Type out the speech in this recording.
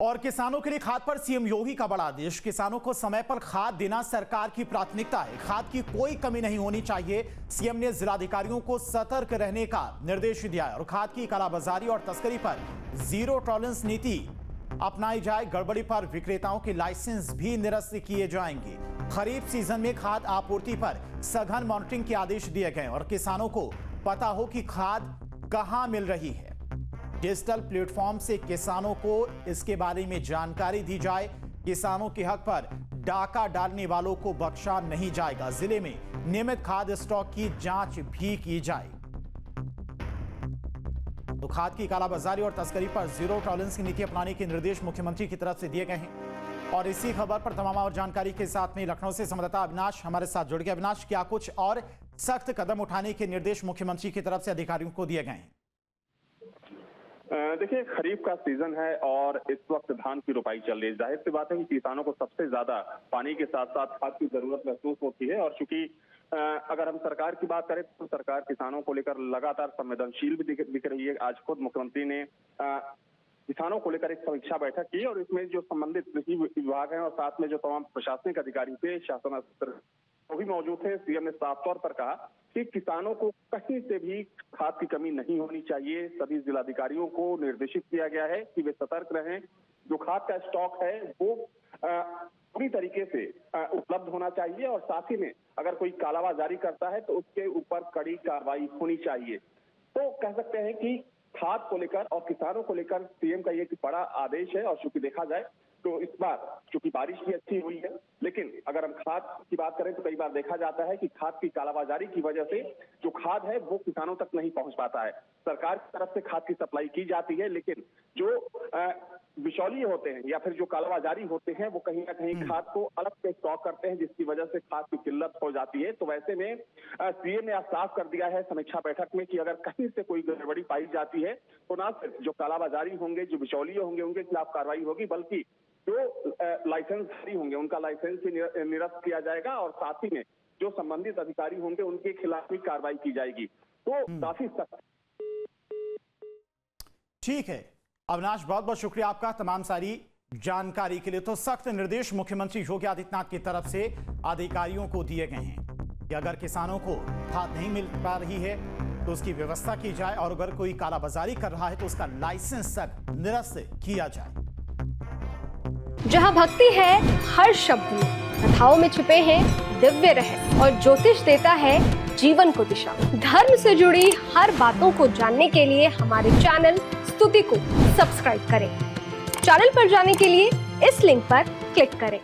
और किसानों के लिए खाद पर सीएम योगी का बड़ा आदेश। किसानों को समय पर खाद देना सरकार की प्राथमिकता है। खाद की कोई कमी नहीं होनी चाहिए। सीएम ने जिलाधिकारियों को सतर्क रहने का निर्देश दिया है और खाद की कालाबाजारी और तस्करी पर जीरो टॉलरेंस नीति अपनाई जाए। गड़बड़ी पर विक्रेताओं के लाइसेंस भी निरस्त किए जाएंगे। खरीफ सीजन में खाद आपूर्ति पर सघन मॉनिटरिंग के आदेश दिए गए और किसानों को पता हो कि खाद कहां मिल रही है। डिजिटल प्लेटफॉर्म से किसानों को इसके बारे में जानकारी दी जाए। किसानों के हक पर डाका डालने वालों को बख्शा नहीं जाएगा। जिले में नियमित खाद स्टॉक की जांच भी की जाए। तो खाद की कालाबाजारी और तस्करी पर जीरो टॉलरेंस की नीति अपनाने के निर्देश मुख्यमंत्री की तरफ से दिए गए हैं। और इसी खबर पर तमाम और जानकारी के साथ में लखनऊ से संवाददाता अविनाश हमारे साथ जुड़ गए। अविनाश, क्या कुछ और सख्त कदम उठाने के निर्देश मुख्यमंत्री की तरफ से अधिकारियों को दिए गए हैं? देखिए, खरीफ का सीजन है और इस वक्त धान की रोपाई चल रही है। जाहिर सी बात है कि किसानों को सबसे ज्यादा पानी के साथ साथ खाद की जरूरत महसूस होती है। और चूंकि अगर हम सरकार की बात करें तो सरकार किसानों को लेकर लगातार संवेदनशील भी दिख रही है। आज खुद मुख्यमंत्री ने किसानों को लेकर एक समीक्षा बैठक की और इसमें जो संबंधित कृषि विभाग है और साथ में जो तमाम प्रशासनिक अधिकारी थे, शासन स्तर वो भी मौजूद थे। सीएम ने साफ तौर पर कहा कि किसानों को कहीं से भी खाद की कमी नहीं होनी चाहिए। सभी जिलाधिकारियों को निर्देशित किया गया है कि वे सतर्क रहें। जो खाद का स्टॉक है वो पूरी तरीके से उपलब्ध होना चाहिए और साथ ही में अगर कोई कालाबाजारी करता है तो उसके ऊपर कड़ी कार्रवाई होनी चाहिए। तो कह सकते हैं कि खाद को लेकर और किसानों को लेकर सीएम का ये बड़ा आदेश है। और चूंकि देखा जाए तो इस बार चूंकि बारिश भी अच्छी हुई है, लेकिन अगर हम खाद की बात करें तो कई बार देखा जाता है कि खाद की कालाबाजारी की वजह से जो खाद है वो किसानों तक नहीं पहुंच पाता है। सरकार की तरफ से खाद की सप्लाई की जाती है, लेकिन जो बिचौलिए होते हैं या फिर जो कालाबाजारी होते हैं वो कहीं ना कहीं खाद को अलग से स्टॉक करते हैं, जिसकी वजह से खाद की किल्लत हो जाती है। तो वैसे में सीएम ने आज साफ कर दिया है समीक्षा बैठक में कि अगर कहीं से कोई गड़बड़ी पाई जाती है तो ना सिर्फ जो कालाबाजारी होंगे, जो बिचौलिए होंगे, उनके खिलाफ कार्रवाई होगी, बल्कि जो लाइसेंसधारी होंगे उनका लाइसेंस भी निरस्त किया जाएगा और साथ ही में जो संबंधित अधिकारी होंगे उनके खिलाफ भी कार्रवाई की जाएगी। तो काफी सख्त। ठीक है अविनाश, बहुत बहुत शुक्रिया आपका तमाम सारी जानकारी के लिए। तो सख्त निर्देश मुख्यमंत्री योगी आदित्यनाथ की तरफ से अधिकारियों को दिए गए हैं कि अगर किसानों को खाद नहीं मिल पा रही है तो उसकी व्यवस्था की जाए और अगर कोई कालाबाजारी कर रहा है तो उसका लाइसेंस तक निरस्त किया जाए। जहाँ भक्ति है हर शब्द में, कथाओं में छुपे हैं दिव्य रहस्य और ज्योतिष देता है जीवन को दिशा। धर्म से जुड़ी हर बातों को जानने के लिए हमारे चैनल स्तुति को सब्सक्राइब करें। चैनल पर जाने के लिए इस लिंक पर क्लिक करें।